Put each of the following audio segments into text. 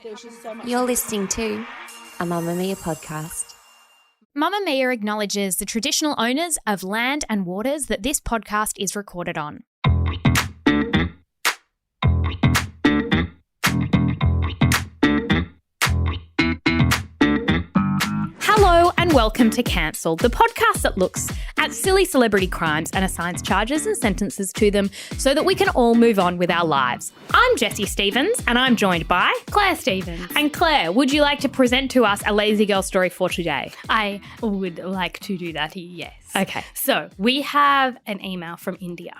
There's just so much. You're listening to a Mamamia podcast. Mamamia acknowledges the traditional owners of land and waters that this podcast is recorded on. Hello and welcome to Cancelled, the podcast that looks at silly celebrity crimes and assigns charges and sentences to them so that we can all move on with our lives. I'm Jessie Stevens and I'm joined by Claire Stevens. And Claire, would you like to present to us a lazy girl story for today? I would like to do that, yes. Okay. So we have an email from India,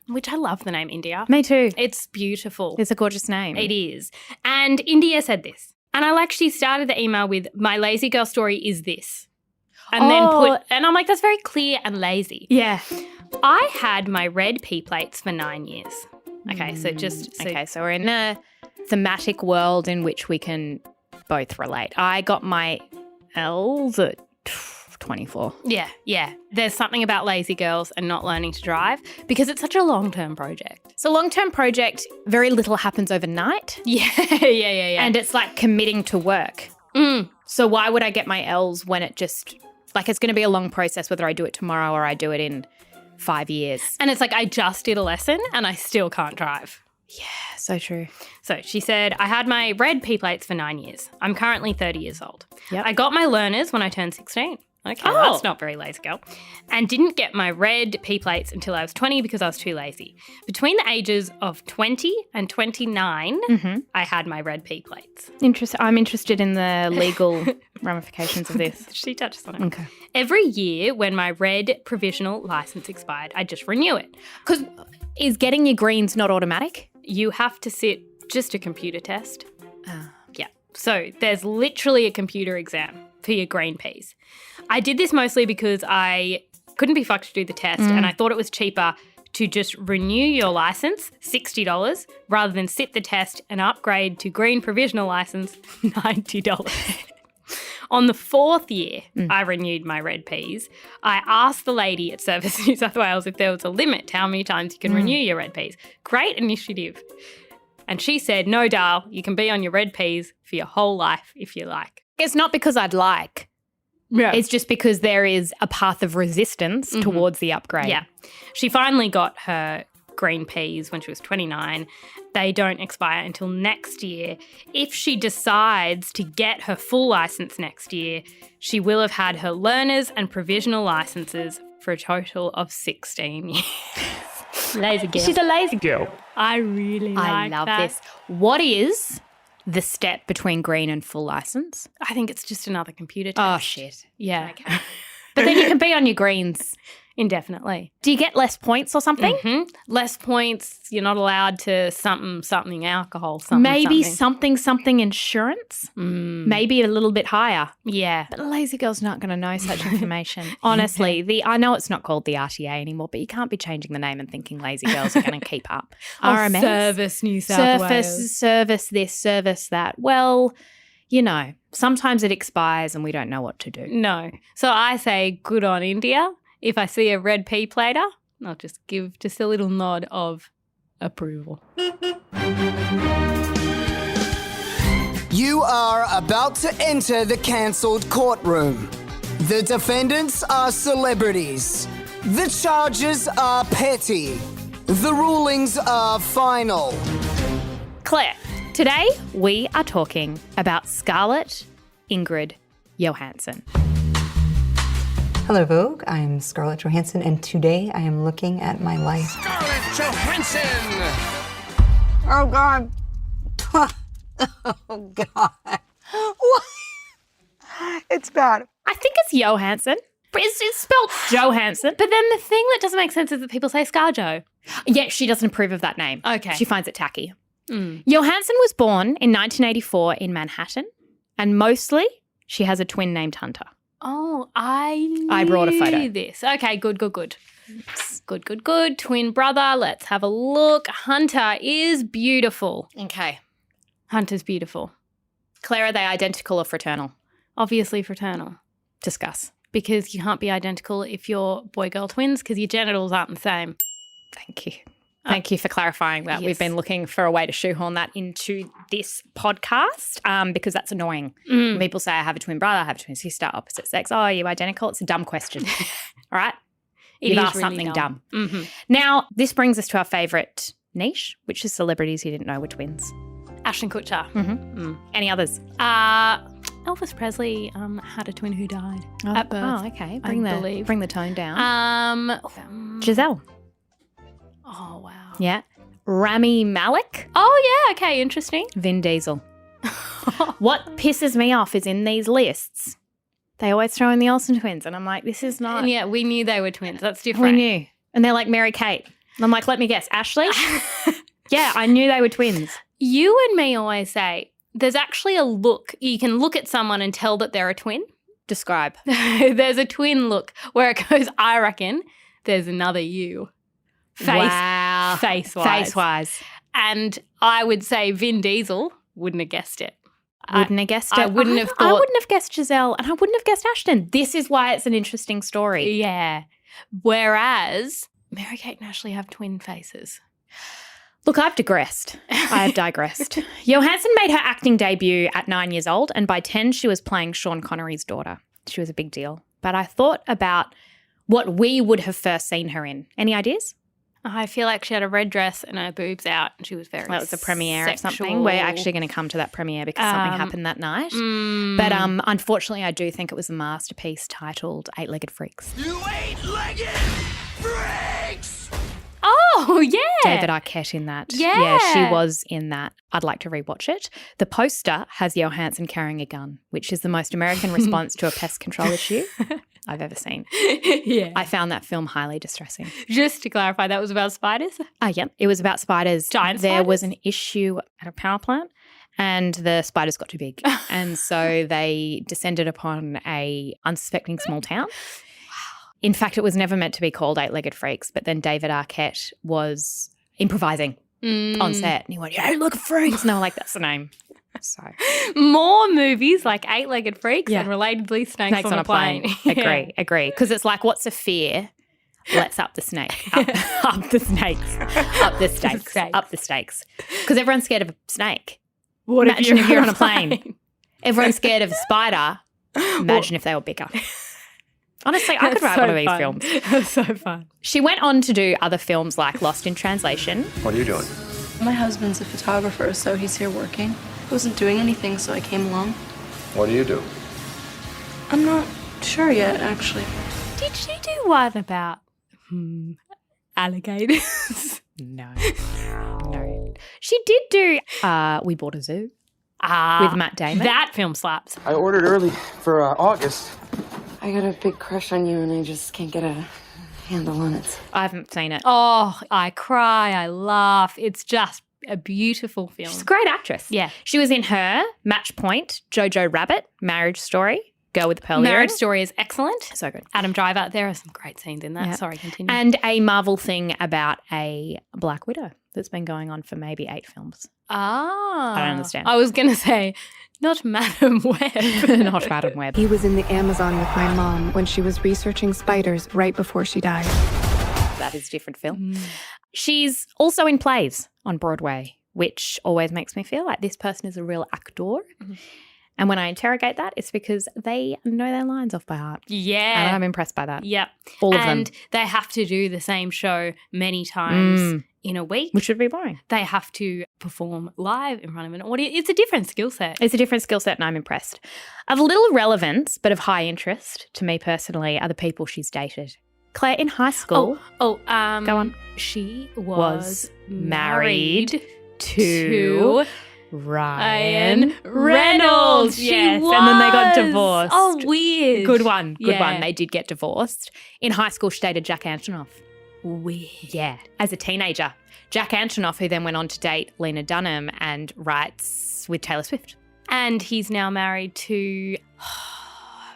which I love the name India. Me too. It's beautiful. It's a gorgeous name. It is. And India said this. And I actually started the email with, my lazy girl story is this. And and I'm like, that's very clear and lazy. Yeah. I had my red P plates for 9 years. Okay, So we're in a thematic world in which we can both relate. I got my L's at 24. Yeah. There's something about lazy girls and not learning to drive because it's such a long-term project. So long-term project, very little happens overnight. Yeah. And it's like committing to work. So why would I get my L's when it just, like it's going to be a long process whether I do it tomorrow or I do it in 5 years. And it's like I just did a lesson and I still can't drive. Yeah, so true. So she said, I had my red P plates for 9 years. I'm currently 30 years old. Yep. I got my learners when I turned 16. Okay, That's not very lazy girl. And didn't get my red P plates until I was 20 because I was too lazy. Between the ages of 20 and 29, I had my red P plates. I'm interested in the legal ramifications of this. She touches on it. Okay. Every year when my red provisional license expired, I just renew it. Because is getting your greens not automatic? You have to sit just a computer test. Yeah. So there's literally a computer exam for your green Ps. I did this mostly because I couldn't be fucked to do the test and I thought it was cheaper to just renew your license, $60, rather than sit the test and upgrade to green provisional license, $90. On the fourth year, I renewed my red Ps. I asked the lady at Service New South Wales if there was a limit to how many times you can renew your red Ps. Great initiative. And she said, no, Dal, you can be on your red Ps for your whole life if you like. It's not because I'd like. Yeah. It's just because there is a path of resistance towards the upgrade. Yeah. She finally got her green Ps when she was 29. They don't expire until next year. If she decides to get her full license next year, she will have had her learners and provisional licenses for a total of 16 years. Lazy girl. She's a lazy Girl. I really I like love that. this. What is the step between green and full license? I think it's just another computer test. Oh, shit. Yeah. Okay. But then you can be on your greens. Indefinitely. Do you get less points or something? Less points. You're not allowed to something alcohol. Maybe something insurance? Maybe a little bit higher. Yeah. But a lazy girl's not going to know such information. Honestly, I know it's not called the RTA anymore, but you can't be changing the name and thinking lazy girls are going to keep up. RMS. Service New South Wales. Service this, service that. Well, you know, sometimes it expires and we don't know what to do. No. So I say good on India. If I see a red P plater, I'll just give just a little nod of approval. You are about to enter the cancelled courtroom. The defendants are celebrities. The charges are petty. The rulings are final. Claire, today we are talking about Scarlett Ingrid Johansson. Hello, Vogue. I'm Scarlett Johansson, and today I am looking at my life. Scarlett Johansson! Oh, God. Oh, God. What? It's bad. I think it's Johansson. But it's spelled Johansson. But then the thing that doesn't make sense is that people say ScarJo. Yeah, she doesn't approve of that name. Okay. She finds it tacky. Johansson was born in 1984 in Manhattan, and mostly she has a twin named Hunter. Oh, I brought a photo. knew this. Okay, good. Good. Twin brother. Let's have a look. Hunter is beautiful. Okay. Hunter's beautiful. Claire, are they identical or fraternal? Obviously fraternal. Discuss. Because you can't be identical if you're boy-girl twins because your genitals aren't the same. Thank you. Thank you for clarifying that. Yes. We've been looking for a way to shoehorn that into this podcast because that's annoying. When people say, I have a twin brother, I have a twin sister, opposite sex. Oh, are you identical? It's a dumb question. All right? You've asked really something dumb. Mm-hmm. Now, this brings us to our favourite niche, which is celebrities you didn't know were twins. Ashton Kutcher. Any others? Elvis Presley had a twin who died at birth. Oh, okay. I believe. Bring the tone down. Giselle. Oh, wow. Yeah. Rami Malek. Oh, yeah. Okay, interesting. Vin Diesel. What pisses me off is in these lists, they always throw in the Olsen twins. And I'm like, this is not. And yeah, we knew they were twins. That's We different. knew. And they're like Mary-Kate. And I'm like, let me guess. Ashley? Yeah, I knew they were twins. You and me always say there's actually a look. You can look at someone and tell that they're a twin. Describe. There's a twin look where it goes, I reckon there's another you. Wow. Face-wise. Face-wise. And I would say Vin Diesel wouldn't have guessed it. Wouldn't have guessed it. I wouldn't have I thought- wouldn't have guessed Giselle and I wouldn't have guessed Ashton. This is why it's an interesting story. Yeah. Whereas Mary-Kate and Ashley have twin faces. Look, I've digressed. I have digressed. Johansson made her acting debut at 9 years old, and by 10 she was playing Sean Connery's daughter. She was a big deal. But I thought about what we would have first seen her in. Any ideas? I feel like she had a red dress and her boobs out and she was very Well, it was a premiere sexual. of something. We're actually going to come to that premiere because something happened that night. But unfortunately, I do think it was a masterpiece titled Eight-Legged Freaks. You eight-legged freaks! Oh, yeah. David Arquette in that. Yeah. She was in that. I'd like to rewatch it. The poster has Johansson carrying a gun, which is the most American response to a pest control issue I've ever seen. Yeah. I found that film highly distressing. Just to clarify, that was about spiders? Yep. It was about spiders. Giant There spiders? was an issue at a power plant and the spiders got too big. And so they descended upon a unsuspecting small town. In fact, it was never meant to be called Eight-Legged Freaks, but then David Arquette was improvising on set. And he went, Eight-Legged Freaks. And they were like, that's the name. So More movies like Eight-Legged Freaks and relatedly Snakes on a Plane. Agree. Because it's like, what's a fear? Let's up the snake. Up the snakes. Up the stakes. Up the stakes. Because everyone's scared of a snake. What Imagine if you're on a plane. Everyone's scared of a spider. Imagine if they were bigger. Honestly, I could write one of these films. That's so fun. She went on to do other films like Lost in Translation. What are you doing? My husband's a photographer, so he's here working. I wasn't doing anything, so I came along. What do you do? I'm not sure yet, actually. Did she do one about alligators? No. She did do We Bought a Zoo with Matt Damon. That film slaps. I ordered early for August. I got a big crush on you and I just can't get a handle on it. I haven't seen it. Oh, I cry, I laugh. It's just a beautiful film. She's a great actress. Yeah. She was in Her, Match Point, Jojo Rabbit, Marriage Story, Girl with the Pearl Marriage Earring. Story is excellent. So good. Adam Driver, there are some great scenes in that. Yeah. Sorry, continue. And a Marvel thing about a Black Widow that's been going on for maybe 8 films. I don't understand. I was going to say, not Madam Web. Not Madam Web. He was in the Amazon with my mom when she was researching spiders right before she died. That is a different film. She's also in plays on Broadway, which always makes me feel like this person is a real actor. And when I interrogate that, it's because they know their lines off by heart. Yeah. And I'm impressed by that. Yep. All of them. And they have to do the same show many times in a week. Which would be boring. They have to perform live in front of an audience. It's a different skill set. It's a different skill set and I'm impressed. Of little relevance but of high interest to me personally are the people she's dated. Claire, in high school, Go on. She was was married to Ryan Reynolds. Yes, She was. and then they got divorced. Oh, weird. Good one. Good Yeah. one. They did get divorced. In high school, she dated Jack Antonoff. Weird. Yeah, as a teenager. Jack Antonoff, who then went on to date Lena Dunham and writes with Taylor Swift. And he's now married to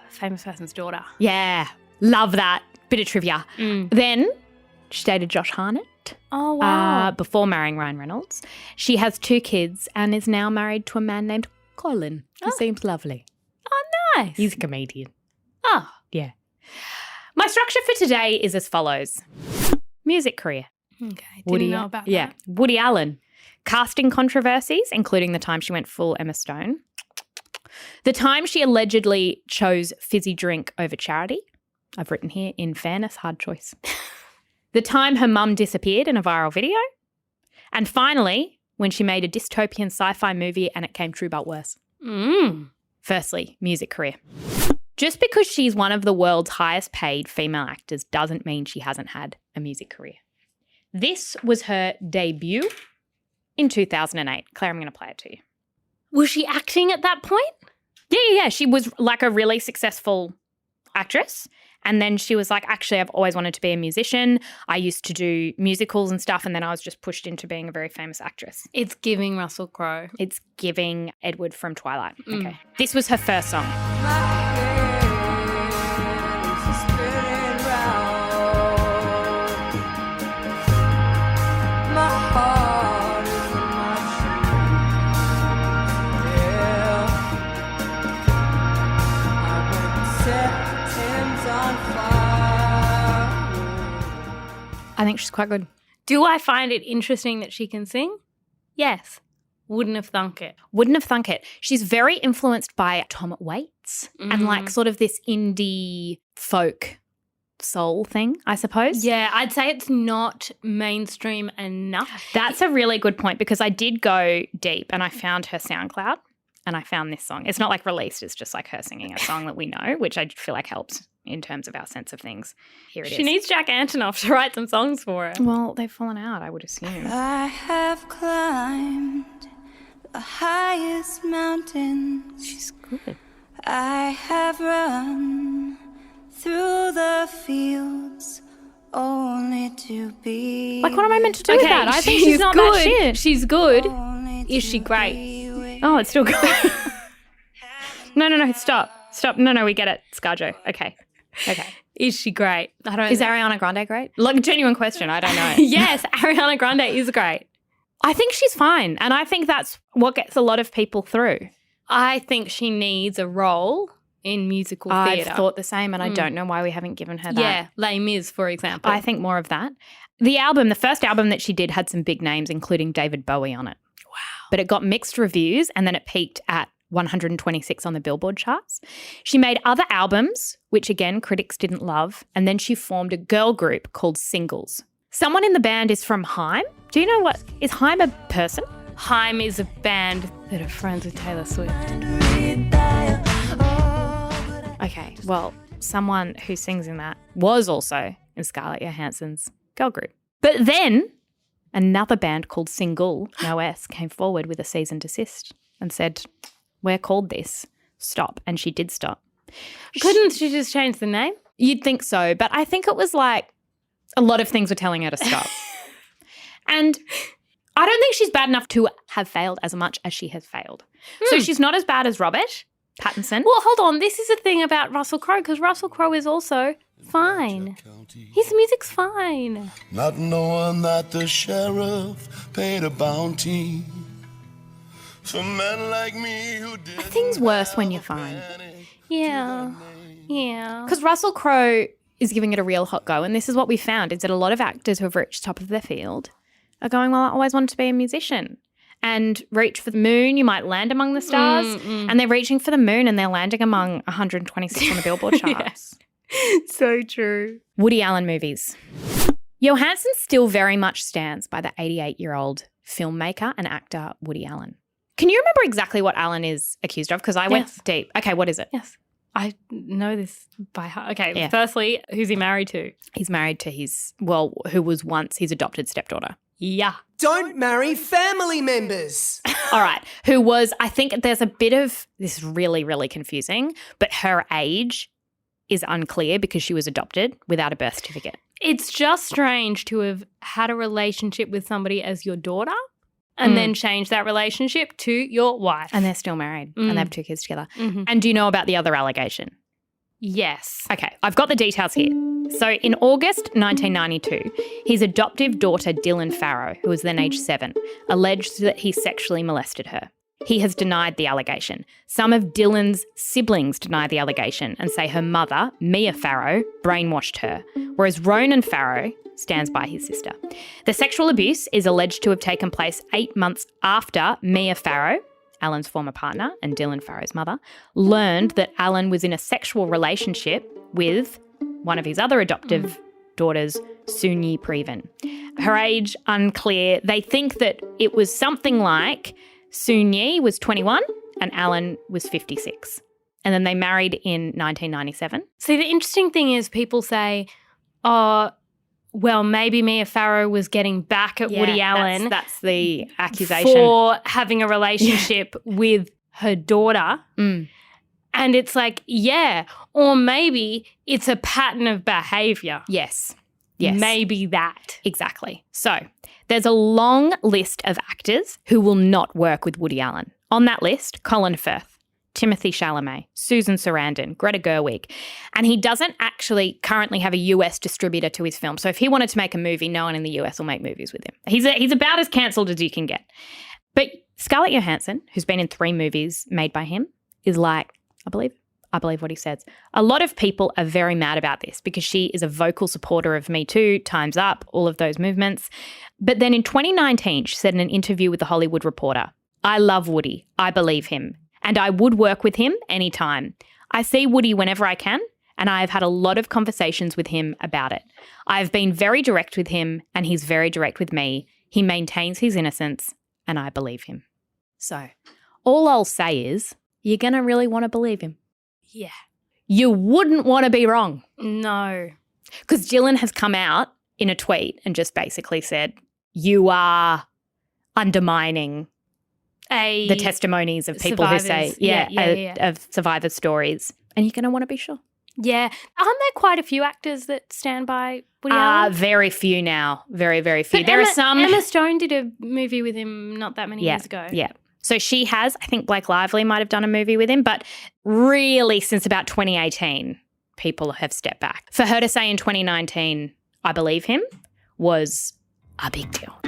famous person's daughter. Yeah, love that. Bit of trivia. Then she dated Josh Hartnett. Oh, wow. Before marrying Ryan Reynolds. She has 2 kids and is now married to a man named Colin, who seems lovely. Oh, nice. He's a comedian. Oh. Yeah. My structure for today is as follows. Music career. Okay, didn't know about that. Woody Allen. Casting controversies, including the time she went full Emma Stone. The time she allegedly chose fizzy drink over charity. I've written here, in fairness, hard choice. The time her mum disappeared in a viral video. And finally, when she made a dystopian sci-fi movie and it came true but worse. Firstly, music career. Just because she's one of the world's highest paid female actors doesn't mean she hasn't had a music career. This was her debut in 2008. Claire, I'm going to play it to you. Was she acting at that point? Yeah. She was like a really successful actress. And then she was like, actually, I've always wanted to be a musician. I used to do musicals and stuff. And then I was just pushed into being a very famous actress. It's giving Russell Crowe. It's giving Edward from Twilight. Okay. This was her first song. I think she's quite good. Do I find it interesting that she can sing? Yes. Wouldn't have thunk it. Wouldn't have thunk it. She's very influenced by Tom Waits and like sort of this indie folk soul thing, I suppose. Yeah, I'd say it's not mainstream enough. That's a really good point because I did go deep and I found her SoundCloud and I found this song. It's not like released, it's just like her singing a song that we know, which I feel like helps in terms of our sense of things. Here it is. She needs Jack Antonoff to write some songs for her. Well, they've fallen out, I would assume. I have climbed the highest mountains. She's good. I have run through the fields only to be. Like, what am I meant to do with that? I think she's not good. that shit. She's good. Is she great? Oh, it's still good. No, stop. No, we get it. ScarJo. Okay. Is she great? I don't Is know. Ariana Grande great? Like, a genuine question. I don't know. Yes, Ariana Grande is great. I think she's fine. And I think that's what gets a lot of people through. I think she needs a role in musical theatre. I've thought the same and I don't know why we haven't given her that. Yeah, Les Mis, for example. I think more of that. The first album that she did had some big names, including David Bowie on it. Wow. But it got mixed reviews and then it peaked at 126 on the Billboard charts. She made other albums, which again, critics didn't love, and then she formed a girl group called Singles. Someone in the band is from Haim. Do you know is Haim a person? Haim is a band that are friends with Taylor Swift. Okay, well, someone who sings in that was also in Scarlett Johansson's girl group. But then another band called Single, no S, came forward with a cease and desist and said, we're called this, stop. And she did stop. Couldn't she just change the name? You'd think so, but I think it was like a lot of things were telling her to stop. And I don't think she's bad enough to have failed as much as she has failed. So she's not as bad as Robert Pattinson. Well, hold on. This is a thing about Russell Crowe because Russell Crowe is also fine. His music's fine. Not knowing that the sheriff paid a bounty for men like me who did. Things worse when you're fine. Yeah. Because Russell Crowe is giving it a real hot go, and this is what we found, is that a lot of actors who have reached the top of their field are going, well, I always wanted to be a musician. And reach for the moon, you might land among the stars. And they're reaching for the moon and they're landing among 126 on the Billboard charts. So true. Woody Allen movies. Johansson still very much stands by the 88-year-old filmmaker and actor Woody Allen. Can you remember exactly what Allen is accused of? Because I went deep. Okay, what is it? Yes. I know this by heart. Okay, Yeah. Firstly, who's he married to? He's married to who was once his adopted stepdaughter. Yeah. Don't marry family members. All right. Who was, I think there's a bit of, this is really, really confusing, but her age is unclear because she was adopted without a birth certificate. It's just strange to have had a relationship with somebody as your daughter and then change that relationship to your wife. And they're still married and they have 2 kids together. Mm-hmm. And do you know about the other allegation? Yes. Okay, I've got the details here. So in August 1992, his adoptive daughter Dylan Farrow, who was then age 7, alleged that he sexually molested her. He has denied the allegation. Some of Dylan's siblings deny the allegation and say her mother, Mia Farrow, brainwashed her, whereas Ronan Farrow stands by his sister. The sexual abuse is alleged to have taken place 8 months after Mia Farrow, Alan's former partner and Dylan Farrow's mother, learned that Alan was in a sexual relationship with one of his other adoptive daughters, Sunyi Preven. Her age, unclear. They think that it was something like Sunyi was 21 and Alan was 56. And then they married in 1997. See, the interesting thing is people say, oh, well, maybe Mia Farrow was getting back at Woody Allen. That's the accusation. For having a relationship with her daughter. Mm. And it's like, yeah, or maybe it's a pattern of behaviour. Yes. Maybe that. Exactly. So there's a long list of actors who will not work with Woody Allen. On that list, Colin Firth, Timothée Chalamet, Susan Sarandon, Greta Gerwig. And he doesn't actually currently have a US distributor to his film. So if he wanted to make a movie, no one in the US will make movies with him. He's about as cancelled as you can get. But Scarlett Johansson, who's been in 3 movies made by him, is like, I believe what he says. A lot of people are very mad about this because she is a vocal supporter of Me Too, Time's Up, all of those movements. But then in 2019, she said in an interview with The Hollywood Reporter, I love Woody. I believe him. And I would work with him anytime. I see Woody whenever I can, and I have had a lot of conversations with him about it. I've been very direct with him, and he's very direct with me. He maintains his innocence, and I believe him. So all I'll say is you're going to really want to believe him. Yeah. You wouldn't want to be wrong. No. Because Dylan has come out in a tweet and just basically said, you are undermining the testimonies of people who say, of survivor stories. And you're going to want to be sure. Yeah. Aren't there quite a few actors that stand by Woody Allen? Very few now. Very, very few. But there are some. Emma Stone did a movie with him not that many years ago. Yeah. So she has, I think Blake Lively might have done a movie with him, but really since about 2018, people have stepped back. For her to say in 2019, I believe him, was a big deal.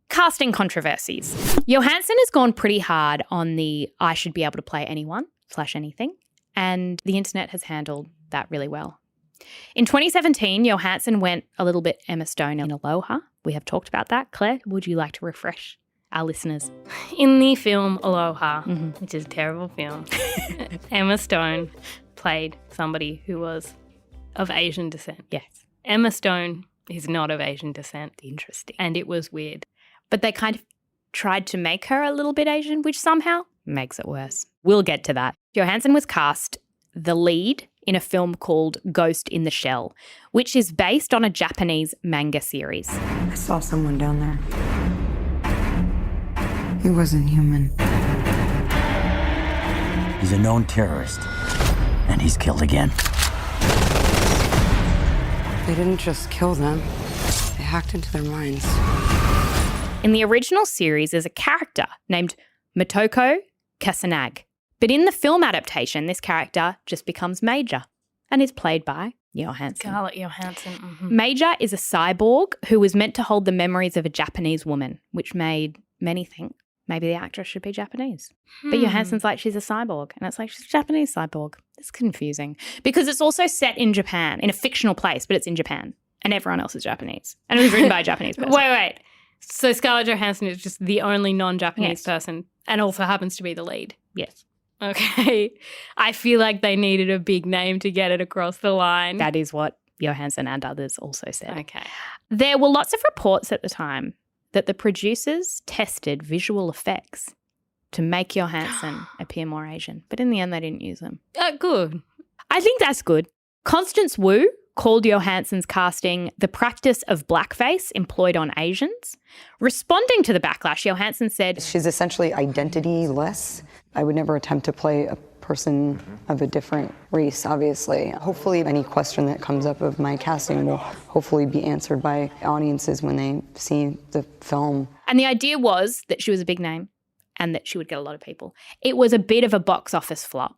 Casting controversies. Johansson has gone pretty hard on the I should be able to play anyone / anything, and the internet has handled that really well. In 2017, Johansson went a little bit Emma Stone in Aloha. We have talked about that. Claire, would you like to refresh our listeners? In the film Aloha, which is a terrible film, Emma Stone played somebody who was of Asian descent. Yes. Emma Stone is not of Asian descent. Interesting. And it was weird. But they kind of tried to make her a little bit Asian, which somehow makes it worse. We'll get to that. Johansson was cast the lead in a film called Ghost in the Shell, which is based on a Japanese manga series. I saw someone down there. He wasn't human. He's a known terrorist, and he's killed again. They didn't just kill them. They hacked into their minds. In the original series, there's a character named Motoko Kusanagi. But in the film adaptation, this character just becomes Major and is played by Johansson. Scarlett Johansson. Major is a cyborg who was meant to hold the memories of a Japanese woman, which made many think maybe the actress should be Japanese. But Johansson's like, she's a cyborg. And it's like, she's a Japanese cyborg. It's confusing because it's also set in Japan, in a fictional place, but it's in Japan. And everyone else is Japanese. And it was written by a Japanese person. Wait. So Scarlett Johansson is just the only non-Japanese person and also happens to be the lead? Yes. Okay. I feel like they needed a big name to get it across the line. That is what Johansson and others also said. Okay. There were lots of reports at the time that the producers tested visual effects to make Johansson appear more Asian. But in the end, they didn't use them. Good. I think that's good. Constance Wu called Johansson's casting the practice of blackface employed on Asians. Responding to the backlash, Johansson said, she's essentially identity-less. I would never attempt to play a person of a different race, obviously. Hopefully any question that comes up of my casting will hopefully be answered by audiences when they see the film. And the idea was that she was a big name and that she would get a lot of people. It was a bit of a box office flop.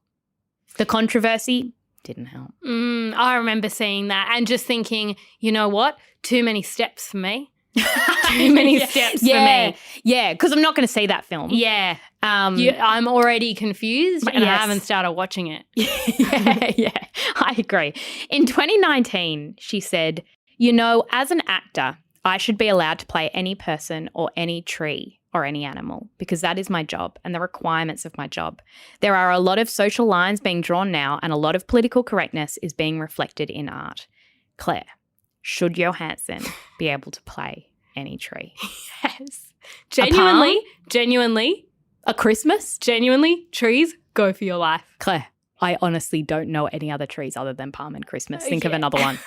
The controversy didn't help. I remember seeing that and just thinking, you know what? Too many steps for me. Too many steps for me. Yeah, because I'm not going to see that film. Yeah. I'm already confused and I Yes. haven't started watching it. yeah, I agree. In 2019, she said, as an actor, I should be allowed to play any person or any tree or any animal because that is my job and the requirements of my job. There are a lot of social lines being drawn now and a lot of political correctness is being reflected in art. Claire, should Johansson be able to play any tree? Yes. Genuinely. A Christmas? Genuinely, trees, go for your life. Claire, I honestly don't know any other trees other than palm and Christmas. Think of another one.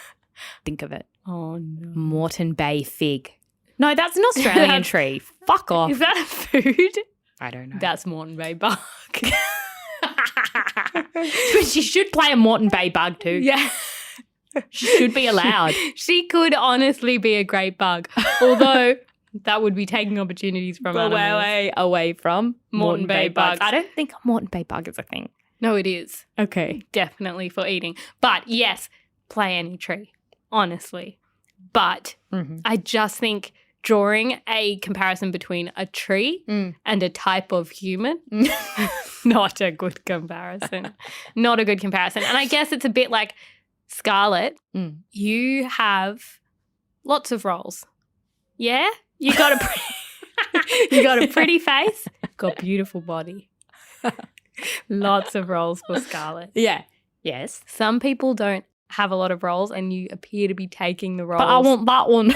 Think of it. Oh, no. Moreton Bay fig. No, that's an Australian tree. Fuck off. Is that a food? I don't know. That's Moreton Bay bug. But she should play a Moreton Bay bug too. Yeah. She should be allowed. She could honestly be a great bug, although that would be taking opportunities from animals. Away from Moreton Bay bugs. I don't think Moreton Bay bug is a thing. No, it is. Okay. Definitely for eating. But yes, play any tree, honestly. But I just think drawing a comparison between a tree and a type of human, not a good comparison. Not a good comparison. And I guess it's a bit like Scarlett, you have lots of roles. Yeah? You got a pretty face, got a beautiful body. Lots of roles for Scarlett. Yeah. Yes. Some people don't have a lot of roles and you appear to be taking the roles. But I want that one.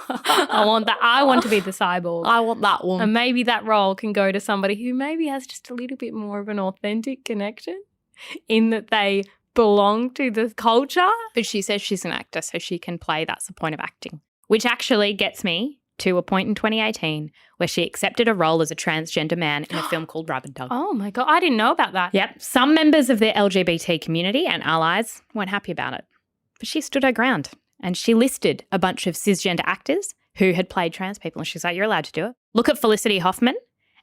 I want that. I want to be the cyborg. I want that one. And maybe that role can go to somebody who maybe has just a little bit more of an authentic connection in that they belong to the culture. But she says she's an actor, so she can play. That's the point of acting. Which actually gets me to a point in 2018 where she accepted a role as a transgender man in a film called Rub and Tug. Oh my God, I didn't know about that. Yep. Some members of the LGBT community and allies weren't happy about it. But she stood her ground and she listed a bunch of cisgender actors who had played trans people. And she's like, you're allowed to do it. Look at Felicity Huffman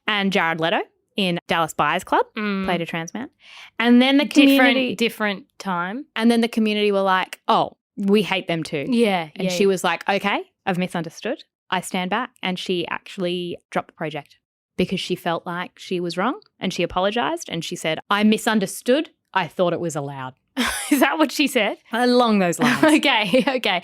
and Jared Leto in Dallas Buyers Club, played a trans man. And then the community... Different time. And then the community were like, oh, we hate them too. Yeah. And she was like, okay, I've misunderstood. I stand back. And she actually dropped the project because she felt like she was wrong and she apologized and she said, I misunderstood. I thought it was allowed. Is that what she said? Along those lines. Okay.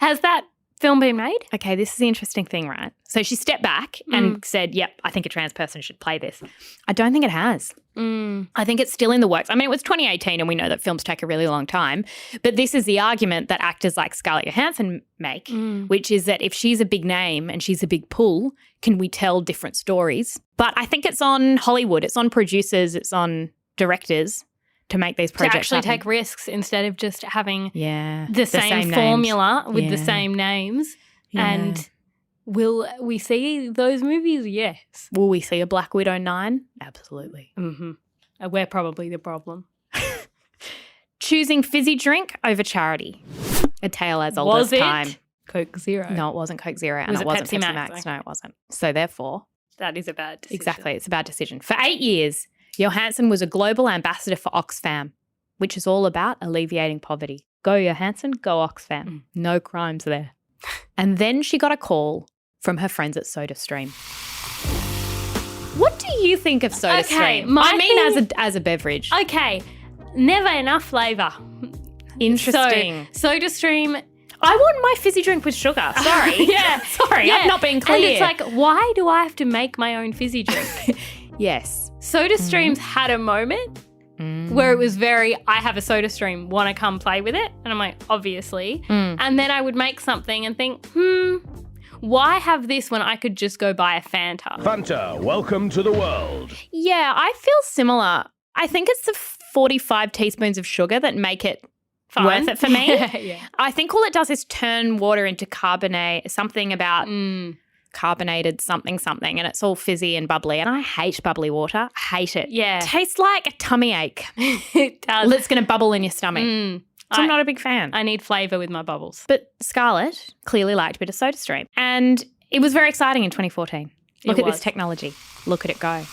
Has that film been made? Okay, this is the interesting thing, right? So she stepped back and said, yep, I think a trans person should play this. I don't think it has. I think it's still in the works. I mean, it was 2018 and we know that films take a really long time. But this is the argument that actors like Scarlett Johansson make, which is that if she's a big name and she's a big pull, can we tell different stories? But I think it's on Hollywood. It's on producers. It's on directors to make these projects to actually happen. take risks instead of just having the same formula with the same names. Yeah. And will we see those movies? Yes. Will we see a Black Widow 9? Absolutely. We're probably the problem. Choosing fizzy drink over charity. A tale as old as time. Was it Coke Zero? No, it wasn't Coke Zero and Was it it wasn't Pepsi Pepsi Max? Max. No, it wasn't. So therefore. That is a bad decision. Exactly. It's a bad decision. For 8 years, Johansson was a global ambassador for Oxfam, which is all about alleviating poverty. Go Johansson, go Oxfam. No crimes there. And then she got a call from her friends at SodaStream. What do you think of SodaStream? As a beverage. Okay, never enough flavour. Interesting. So SodaStream... I want my fizzy drink with sugar. Sorry. Sorry, I'm not being clear. And it's like, why do I have to make my own fizzy drink? Yes. SodaStream's had a moment where it was very, I have a SodaStream, want to come play with it? And I'm like, obviously. And then I would make something and think, why have this when I could just go buy a Fanta? Fanta, welcome to the world. Yeah, I feel similar. I think it's the 45 teaspoons of sugar that make it worth it for me. Yeah. I think all it does is turn water into carbonate, something about carbonated something, and it's all fizzy and bubbly. And I hate bubbly water. I hate it. Yeah. It tastes like a tummy ache. It does. It's going to bubble in your stomach. So I'm not a big fan. I need flavour with my bubbles. But Scarlett clearly liked a bit of SodaStream. And it was very exciting in 2014. Look at this technology. Look at it go.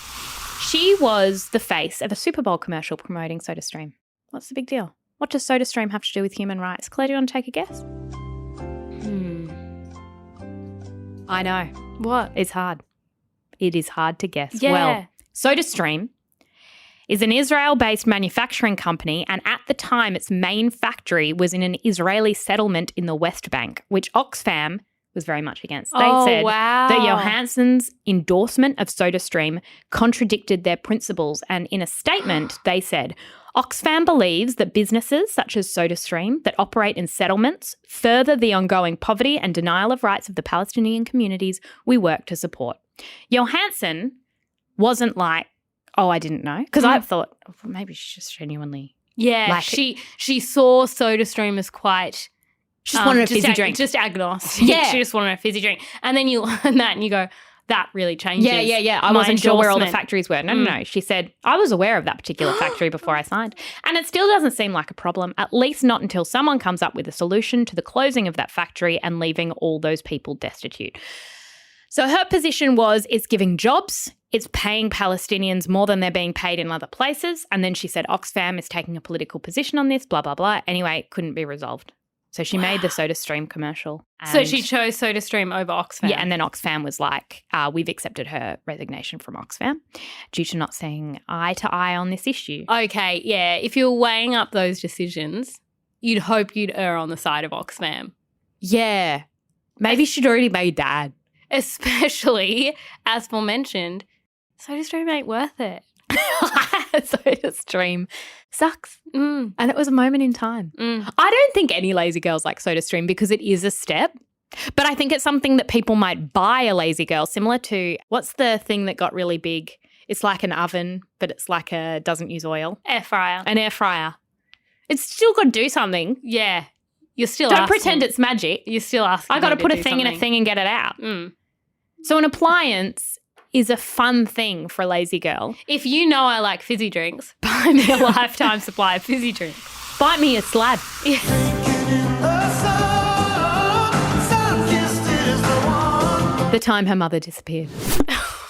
She was the face of a Super Bowl commercial promoting SodaStream. What's the big deal? What does SodaStream have to do with human rights? Claire, do you want to take a guess? I know. What? It's hard. It is hard to guess. Yeah. Well, SodaStream is an Israel-based manufacturing company, and at the time its main factory was in an Israeli settlement in the West Bank, which Oxfam was very much against. They said that Johansson's endorsement of SodaStream contradicted their principles, and in a statement they said, Oxfam believes that businesses such as SodaStream that operate in settlements further the ongoing poverty and denial of rights of the Palestinian communities we work to support. Johansson wasn't like, oh, I didn't know. Because I thought, oh, maybe she's just genuinely. Yeah, like she saw SodaStream as quite. She just wanted a fizzy drink. Just agnostic. Yeah. She just wanted a fizzy drink. And then you learn that and you go, that really changes. Yeah. I wasn't sure where all the factories were. No. She said, I was aware of that particular factory before I signed. And it still doesn't seem like a problem, at least not until someone comes up with a solution to the closing of that factory and leaving all those people destitute. So her position was, it's giving jobs, it's paying Palestinians more than they're being paid in other places. And then she said Oxfam is taking a political position on this, blah, blah, blah. Anyway, it couldn't be resolved. So she made the SodaStream commercial. So she chose SodaStream over Oxfam. Yeah, and then Oxfam was like, we've accepted her resignation from Oxfam due to not seeing eye to eye on this issue. Okay, yeah. If you're weighing up those decisions, you'd hope you'd err on the side of Oxfam. Yeah. Maybe she'd already made that. Especially, as aforementioned, SodaStream ain't worth it. SodaStream sucks. And it was a moment in time. I don't think any lazy girls like SodaStream because it is a step. But I think it's something that people might buy a lazy girl, similar to, what's the thing that got really big? It's like an oven, but it's like doesn't use oil. Air fryer. An air fryer. It's still got to do something. Yeah. You're still Don't pretend it's magic. You're still asking. I got to put a thing in a thing and get it out. So an appliance is a fun thing for a lazy girl. If you know I like fizzy drinks, buy me a lifetime supply of fizzy drinks. Buy me a slab. The time her mother disappeared.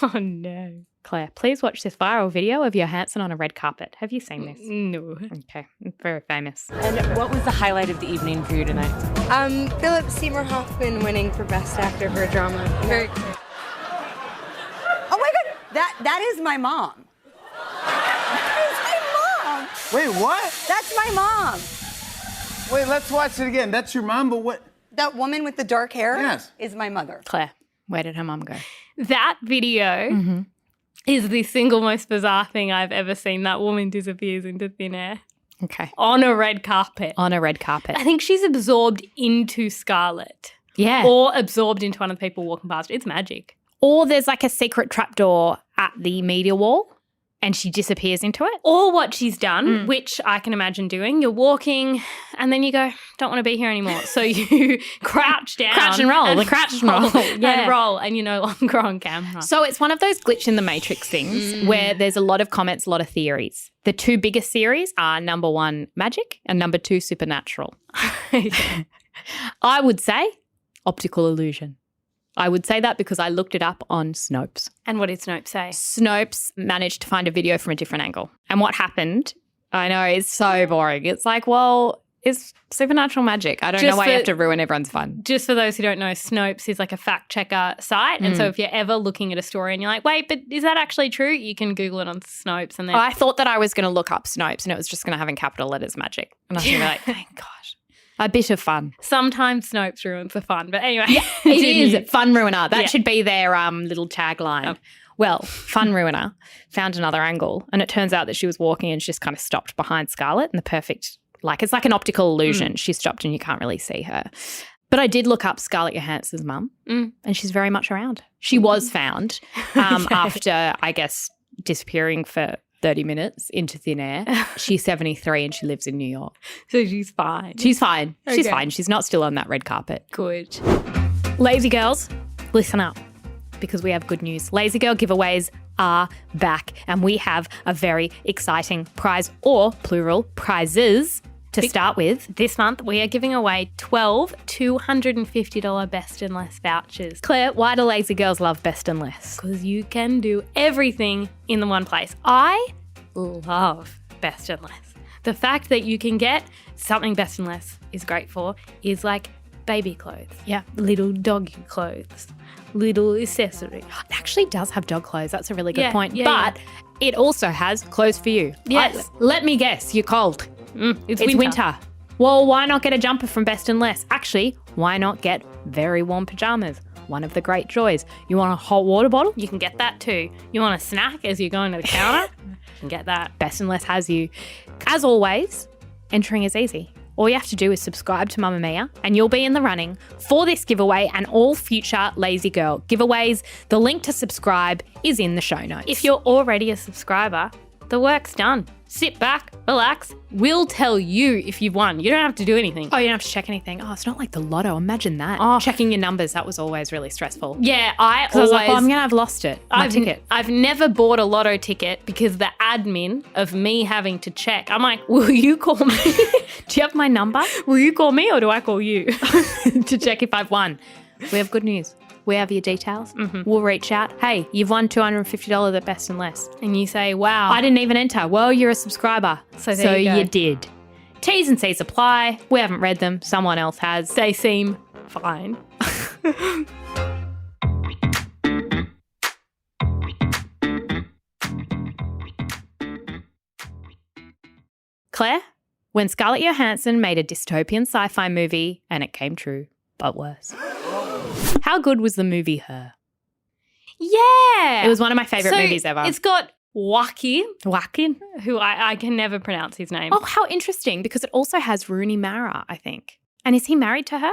Oh, no. Claire, please watch this viral video of Johansson on a red carpet. Have you seen this? No. Okay, very famous. And what was the highlight of the evening for you tonight? Philip Seymour Hoffman winning for Best Actor for a Drama. Very cool. Oh my God, that is my mom. That is my mom. Wait, what? That's my mom. Wait, let's watch it again. That's your mom, but what? That woman with the dark hair Yes. is my mother. Claire, where did her mom go? That video is the single most bizarre thing I've ever seen. That woman disappears into thin air. Okay. On a red carpet. On a red carpet. I think she's absorbed into Scarlett. Yeah. Or absorbed into one of the people walking past. It's magic. Or there's like a secret trapdoor at the media wall and she disappears into it. Or what she's done, which I can imagine doing, you're walking and then you go, don't want to be here anymore. So you crouch down. Crouch and roll. And roll and you're no longer on camera. So it's one of those glitch in the matrix things where there's a lot of comments, a lot of theories. The two biggest theories are number 1, magic, and number 2, supernatural. I would say optical illusion. I would say that because I looked it up on Snopes. And what did Snopes say? Snopes managed to find a video from a different angle. And what happened, I know, is so boring. It's like, well, it's supernatural magic. I don't know why you have to ruin everyone's fun. Just for those who don't know, Snopes is like a fact checker site. And so if you're ever looking at a story and you're like, wait, but is that actually true? You can Google it on Snopes. And then I thought that I was going to look up Snopes and it was just going to have in capital letters magic. And I was going to be like, thank gosh. A bit of fun. Sometimes Snopes ruins the fun. But anyway. Yeah, it is. Fun ruiner. That should be their little tagline. Oh. Well, fun ruiner found another angle and it turns out that she was walking and she just kind of stopped behind Scarlett in the perfect, like it's like an optical illusion. She stopped and you can't really see her. But I did look up Scarlett Johansson's mum and she's very much around. She was found after, I guess, disappearing for 30 minutes into thin air. She's 73 and she lives in New York. So she's fine. She's fine. Okay. She's fine. She's not still on that red carpet. Good. Lazy girls, listen up because we have good news. Lazy girl giveaways are back and we have a very exciting prize or plural prizes to start with. This month we are giving away 12 $250 Best and Less vouchers. Claire, why do lazy girls love Best and Less? Because you can do everything in the one place. I love Best and Less. The fact that you can get something Best and Less is great for is like baby clothes. Yeah. Little doggy clothes. Little accessory. It actually does have dog clothes. That's a really good point. Yeah, but it also has clothes for you. Yes. Let me guess, you're cold. It's winter. Well, why not get a jumper from Best and Less? Actually, why not get very warm pajamas? One of the great joys. You want a hot water bottle? You can get that too. You want a snack as you're going to the counter? You can get that. Best and Less has you. As always, entering is easy. All you have to do is subscribe to Mamamia and you'll be in the running for this giveaway and all future Lazy Girl giveaways. The link to subscribe is in the show notes. If you're already a subscriber, the work's done. Sit back, relax. We'll tell you if you've won. You don't have to do anything. Oh, you don't have to check anything. Oh, it's not like the lotto. Imagine that. Oh. Checking your numbers, that was always really stressful. Yeah, I was like, I'm going to have lost it. My ticket. I've never bought a lotto ticket because the admin of me having to check, I'm like, will you call me? Do you have my number? Will you call me or do I call you? To check if I've won. We have good news. We have your details. We'll reach out. Hey, you've won $250 at Best and Less. And you say, wow. I didn't even enter. Well, you're a subscriber. So there you go. You did. T's and C's apply. We haven't read them. Someone else has. They seem fine. Claire, when Scarlett Johansson made a dystopian sci-fi movie and it came true, but worse. How good was the movie Her? Yeah. It was one of my favourite movies ever. It's got Joaquin, who I can never pronounce his name. Oh, how interesting, because it also has Rooney Mara, I think. And is he married to her?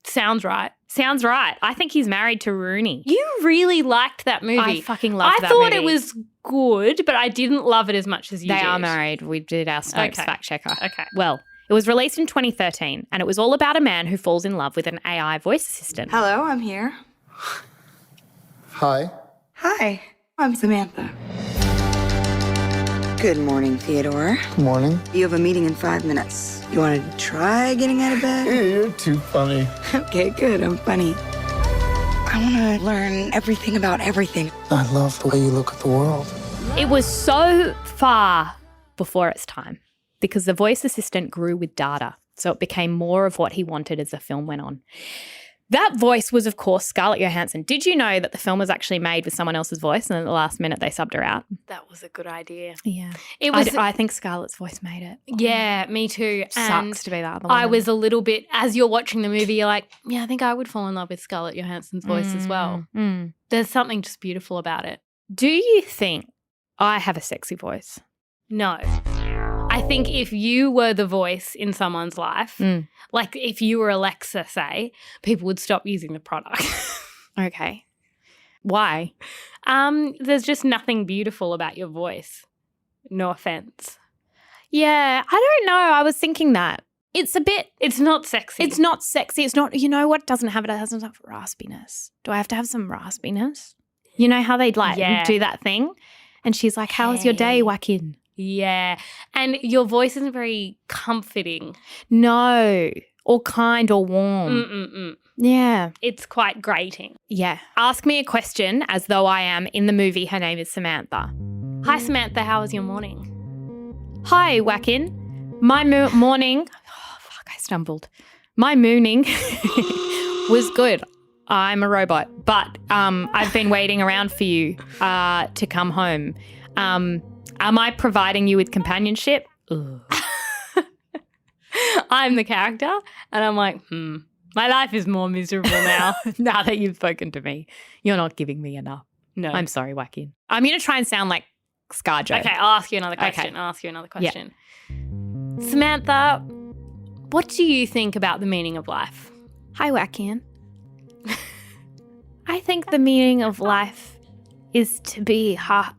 Sounds right. Sounds right. I think he's married to Rooney. You really liked that movie. I fucking loved that movie. I thought it was good, but I didn't love it as much as you did. They are married. We did our Snopes fact checker. Okay. Well, it was released in 2013 and it was all about a man who falls in love with an AI voice assistant. Hello, I'm here. Hi. Hi, I'm Samantha. Good morning, Theodore. Good morning. You have a meeting in 5 minutes. You want to try getting out of bed? Yeah, you're too funny. Okay, good, I'm funny. I want to learn everything about everything. I love the way you look at the world. It was so far before its time because the voice assistant grew with data, so it became more of what he wanted as the film went on. That voice was, of course, Scarlett Johansson. Did you know that the film was actually made with someone else's voice and at the last minute they subbed her out? That was a good idea. Yeah. It was. I think Scarlett's voice made it. Yeah, me too. Sucks to be that other one. I was a little bit, as you're watching the movie, you're like, yeah, I think I would fall in love with Scarlett Johansson's voice as well. There's something just beautiful about it. Do you think I have a sexy voice? No. I think if you were the voice in someone's life, like if you were Alexa, say, people would stop using the product. Okay. Why? There's just nothing beautiful about your voice. No offense. Yeah, I don't know. I was thinking that. It's not sexy. It's not sexy. It's not, you know what it doesn't have? It doesn't have raspiness. Do I have to have some raspiness? You know how they'd do that thing? And she's like, how was your day, Joaquin? Yeah. And your voice isn't very comforting. No. Or kind or warm. Yeah. It's quite grating. Yeah. Ask me a question as though I am in the movie. Her name is Samantha. Hi, Samantha. How was your morning? Hi, Joaquin. My morning. Oh, fuck, I stumbled. My mooning was good. I'm a robot, but I've been waiting around for you to come home. Am I providing you with companionship? I'm the character, and I'm like, my life is more miserable now. Now that you've spoken to me, you're not giving me enough. No. I'm sorry, Joaquin. I'm going to try and sound like ScarJo. Okay, I'll ask you another question. Yeah. Samantha, what do you think about the meaning of life? Hi, Joaquin. I think the meaning of life is to be hot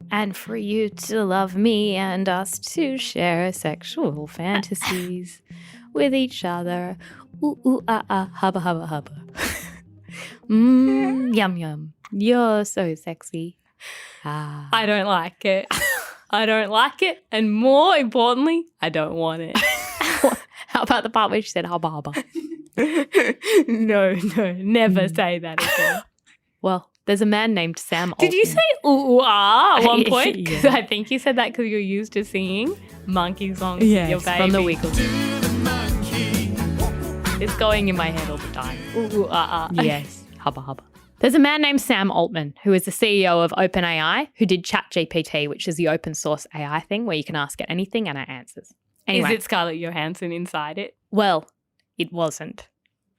and for you to love me and us to share sexual fantasies with each other. Ooh, ooh, ah, ah, hubba, hubba, hubba. Yum, yum. You're so sexy. Ah. I don't like it. I don't like it. And more importantly, I don't want it. How about the part where she said hubba, hubba? No, never say that again. Well, there's a man named Sam Did you say ooh, ah at one point? Yeah. I think you said that because you're used to singing monkey songs with your baby. From the Wiggles. It's going in my head all the time. Yes. Hubba hubba. There's a man named Sam Altman, who is the CEO of OpenAI, who did ChatGPT, which is the open source AI thing where you can ask it anything and it answers. Anyway. Is it Scarlett Johansson inside it? Well, it wasn't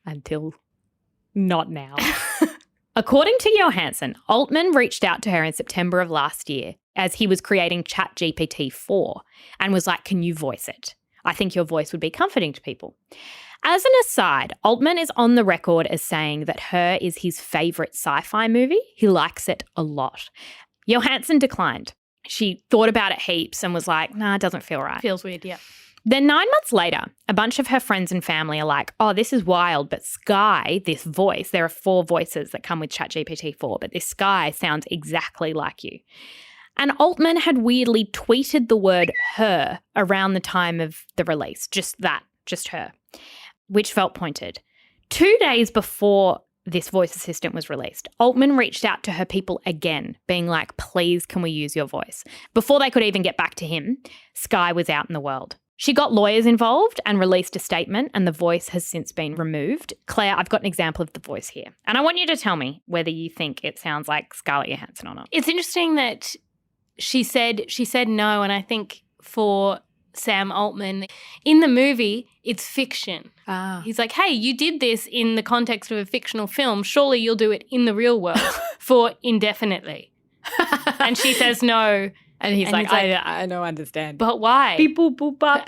until not now. According to Johansson, Altman reached out to her in September of last year as he was creating ChatGPT 4 and was like, can you voice it? I think your voice would be comforting to people. As an aside, Altman is on the record as saying that Her is his favourite sci-fi movie. He likes it a lot. Johansson declined. She thought about it heaps and was like, nah, it doesn't feel right. Feels weird, yeah. Then 9 months later, a bunch of her friends and family are like, oh, this is wild, but Sky, this voice, there are 4 voices that come with ChatGPT 4, but this Sky sounds exactly like you. And Altman had weirdly tweeted the word her around the time of the release, just her, which felt pointed. 2 days before this voice assistant was released, Altman reached out to her people again, being like, please, can we use your voice? Before they could even get back to him, Sky was out in the world. She got lawyers involved and released a statement, and the voice has since been removed. Claire, I've got an example of the voice here, and I want you to tell me whether you think it sounds like Scarlett Johansson or not. It's interesting that she said no, and I think for Sam Altman, in the movie, it's fiction. He's like, hey, you did this in the context of a fictional film. Surely you'll do it in the real world for indefinitely. And she says no. And he's like, I don't understand. But why? Beep, boop, boop, bop.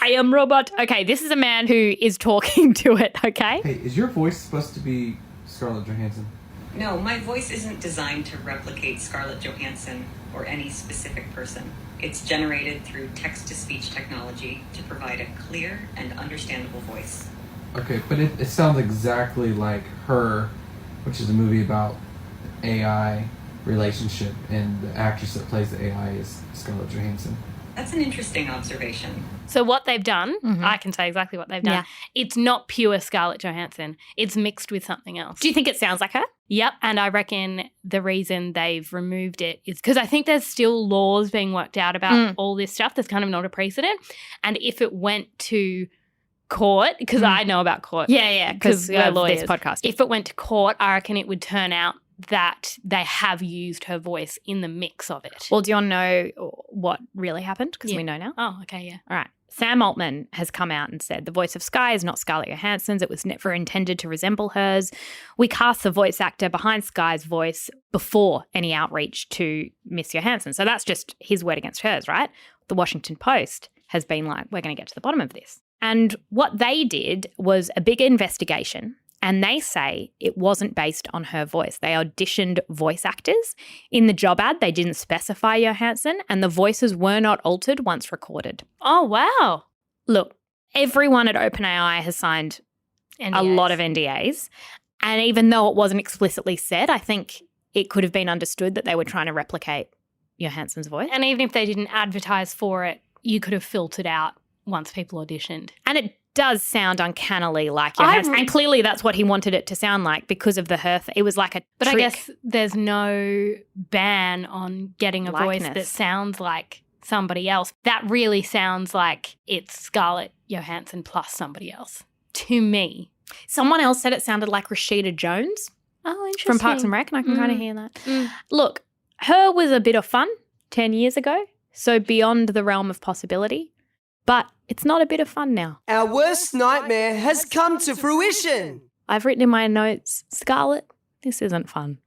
I am robot. Okay, this is a man who is talking to it, okay? Hey, is your voice supposed to be Scarlett Johansson? No, my voice isn't designed to replicate Scarlett Johansson or any specific person. It's generated through text-to-speech technology to provide a clear and understandable voice. Okay, but it sounds exactly like Her, which is a movie about AI relationship, and the actress that plays the AI is Scarlett Johansson. That's an interesting observation. So what they've done, I can say exactly what they've done. Yeah. It's not pure Scarlett Johansson. It's mixed with something else. Do you think it sounds like her? Yep, and I reckon the reason they've removed it is because I think there's still laws being worked out about all this stuff. There's kind of not a precedent. And if it went to court, because I know about court. Yeah, because we're lawyers. This podcast. If it went to court, I reckon it would turn out that they have used her voice in the mix of it. Well, do you want to know what really happened? Because we know now. Oh, okay, yeah. All right. Sam Altman has come out and said the voice of Sky is not Scarlett Johansson's. It was never intended to resemble hers. We cast the voice actor behind Sky's voice before any outreach to Miss Johansson. So that's just his word against hers, right? The Washington Post has been like, we're going to get to the bottom of this. And what they did was a big investigation. And they say it wasn't based on her voice. They auditioned voice actors. In the job ad, they didn't specify Johansson, and the voices were not altered once recorded. Oh, wow. Look, everyone at OpenAI has signed NDAs. a lot of NDAs. And even though it wasn't explicitly said, I think it could have been understood that they were trying to replicate Johansson's voice. And even if they didn't advertise for it, you could have filtered out once people auditioned. And it does sound uncannily like Johansson. And clearly that's what he wanted it to sound like because of the her. It was like a But trick. I guess there's no ban on getting a voice that sounds like somebody else. That really sounds like it's Scarlett Johansson plus somebody else to me. Someone else said it sounded like Rashida Jones. Oh, interesting. From Parks and Rec, and I can kind of hear that. Look, Her was a bit of fun 10 years ago, so beyond the realm of possibility. But it's not a bit of fun now. Our worst nightmare has come to fruition. I've written in my notes, Scarlett, this isn't fun.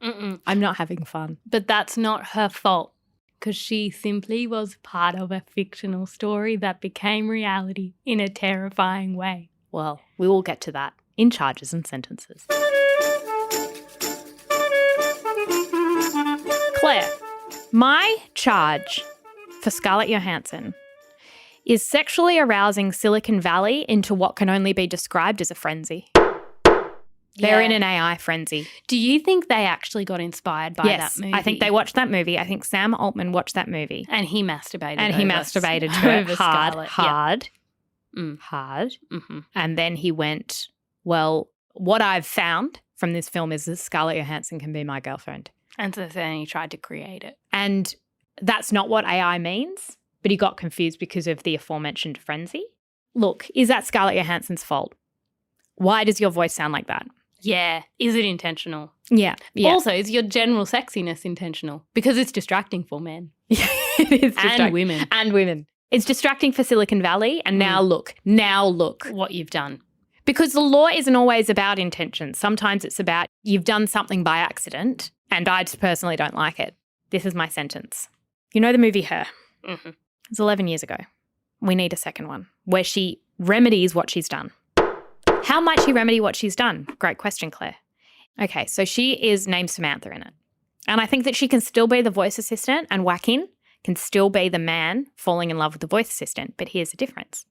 I'm not having fun. But that's not her fault because she simply was part of a fictional story that became reality in a terrifying way. Well, we will get to that in charges and sentences. Claire, my charge for Scarlett Johansson is sexually arousing Silicon Valley into what can only be described as a frenzy. They're in an AI frenzy. Do you think they actually got inspired by that movie? I think they watched that movie. I think Sam Altman watched that movie. And he masturbated to it hard. Hard. Mm-hmm. And then he went, well, what I've found from this film is that Scarlett Johansson can be my girlfriend. And so then he tried to create it. And that's not what AI means. But he got confused because of the aforementioned frenzy. Look, is that Scarlett Johansson's fault? Why does your voice sound like that? Yeah. Is it intentional? Yeah. Also, is your general sexiness intentional? Because it's distracting for men. It is and women. And women. It's distracting for Silicon Valley. And now look what you've done. Because the law isn't always about intention. Sometimes it's about you've done something by accident and I just personally don't like it. This is my sentence. You know the movie Her? Mm-hmm. It was 11 years ago. We need a second one where she remedies what she's done. How might she remedy what she's done? Great question, Claire. Okay, so she is named Samantha in it. And I think that she can still be the voice assistant and Joaquin can still be the man falling in love with the voice assistant. But here's the difference.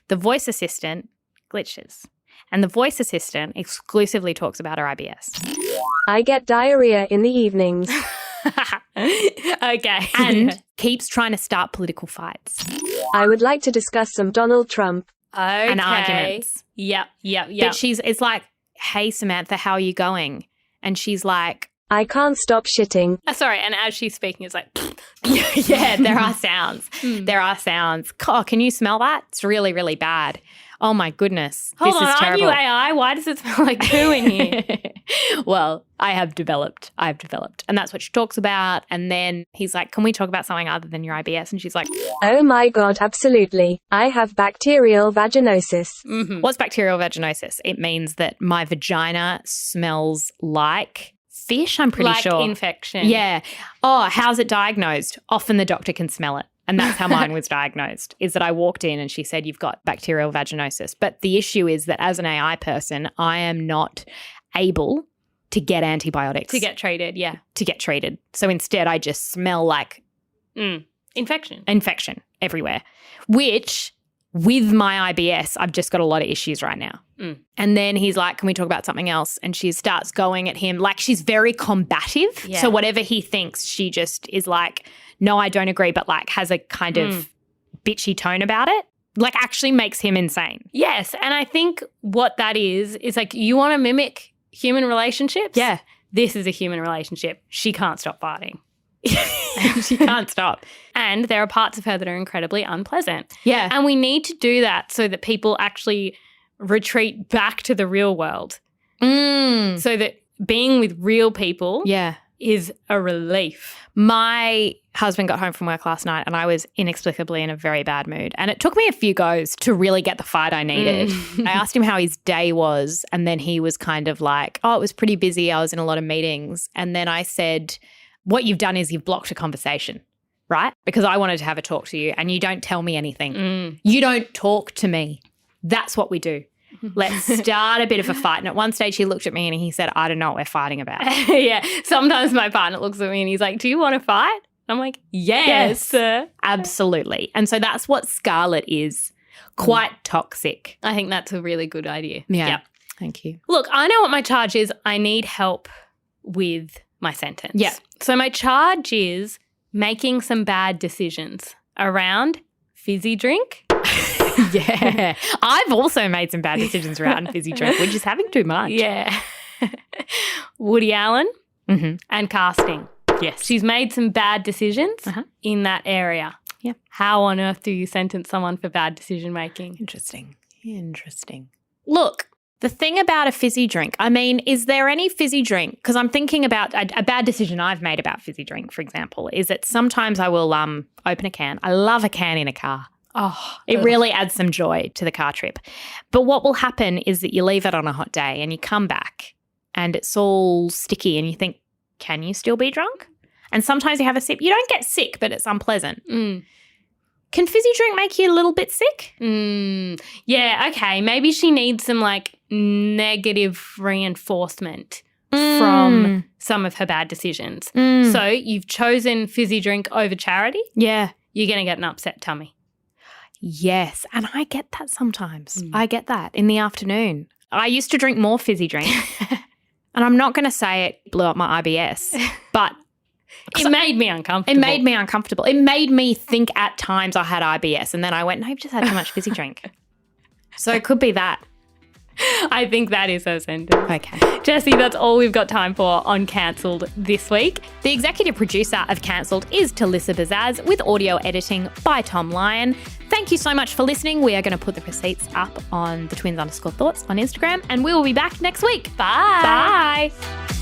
The voice assistant glitches. And the voice assistant exclusively talks about her IBS. I get diarrhea in the evenings. Okay. And keeps trying to start political fights. I would like to discuss some Donald Trump. Okay. And arguments. Yep. But it's like, hey, Samantha, how are you going? And she's like, I can't stop shitting. Sorry, and as she's speaking, it's like, yeah, there are sounds. There are sounds. Oh, can you smell that? It's really, really bad. Oh my goodness. Hold this on, is terrible. aren't you AI? Why does it smell like poo in here? Well, I've developed. And that's what she talks about. And then he's like, can we talk about something other than your IBS? And she's like, oh my God, absolutely. I have bacterial vaginosis. Mm-hmm. What's bacterial vaginosis? It means that my vagina smells like fish, I'm pretty sure. Like infection. Yeah. Oh, how's it diagnosed? Often the doctor can smell it. And that's how mine was diagnosed, is that I walked in and she said, you've got bacterial vaginosis. But the issue is that as an AI person, I am not able to get antibiotics. To get treated, yeah. To get treated. So instead, I just smell like infection everywhere, which with my IBS, I've just got a lot of issues right now. And then he's like, can we talk about something else? And she starts going at him like she's very combative. Yeah. So whatever he thinks, she just is like, no, I don't agree, but like has a kind of bitchy tone about it. Like actually makes him insane. Yes. And I think what that is like you want to mimic human relationships? Yeah. This is a human relationship. She can't stop fighting. She can't stop. And there are parts of her that are incredibly unpleasant. Yeah. And we need to do that so that people actually retreat back to the real world. So that being with real people is a relief. My husband got home from work last night and I was inexplicably in a very bad mood. And it took me a few goes to really get the fight I needed. I asked him how his day was and then he was kind of like, oh, it was pretty busy. I was in a lot of meetings. And then I said, what you've done is you've blocked a conversation, right? Because I wanted to have a talk to you and you don't tell me anything. You don't talk to me. That's what we do. Let's start a bit of a fight. And at one stage he looked at me and he said, I don't know what we're fighting about. Yeah. Sometimes my partner looks at me and he's like, do you want to fight? I'm like, yes. Absolutely. And so that's what Scarlett is. Quite toxic. I think that's a really good idea. Yeah. Yep. Thank you. Look, I know what my charge is. I need help with my sentence. Yeah. So my charge is making some bad decisions around fizzy drink. Yeah. I've also made some bad decisions around fizzy drink, which is having too much. Yeah. Woody Allen and casting. Yes. She's made some bad decisions in that area. Yeah. How on earth do you sentence someone for bad decision making? Interesting. Look, the thing about a fizzy drink, I mean, is there any fizzy drink? Because I'm thinking about a bad decision I've made about fizzy drink, for example, is that sometimes I will open a can. I love a can in a car. Oh, it really adds some joy to the car trip. But what will happen is that you leave it on a hot day and you come back and it's all sticky and you think, can you still be drunk? And sometimes you have a sip. You don't get sick, but it's unpleasant. Can fizzy drink make you a little bit sick? Yeah, okay. Maybe she needs some like negative reinforcement from some of her bad decisions. So you've chosen fizzy drink over charity. Yeah. You're going to get an upset tummy. Yes. And I get that sometimes. I get that in the afternoon. I used to drink more fizzy drink. And I'm not going to say it blew up my IBS, but it made me uncomfortable. It made me think at times I had IBS. And then I went, no, you've just had too much fizzy drink. So it could be that. I think that is her sentence. Okay. Jessie, that's all we've got time for on Cancelled this week. The executive producer of Cancelled is Talissa Bazaz with audio editing by Tom Lyon. Thank Thank you so much for listening. We are going to put the receipts up on the twins_thoughts on Instagram, and we will be back next week. Bye. Bye.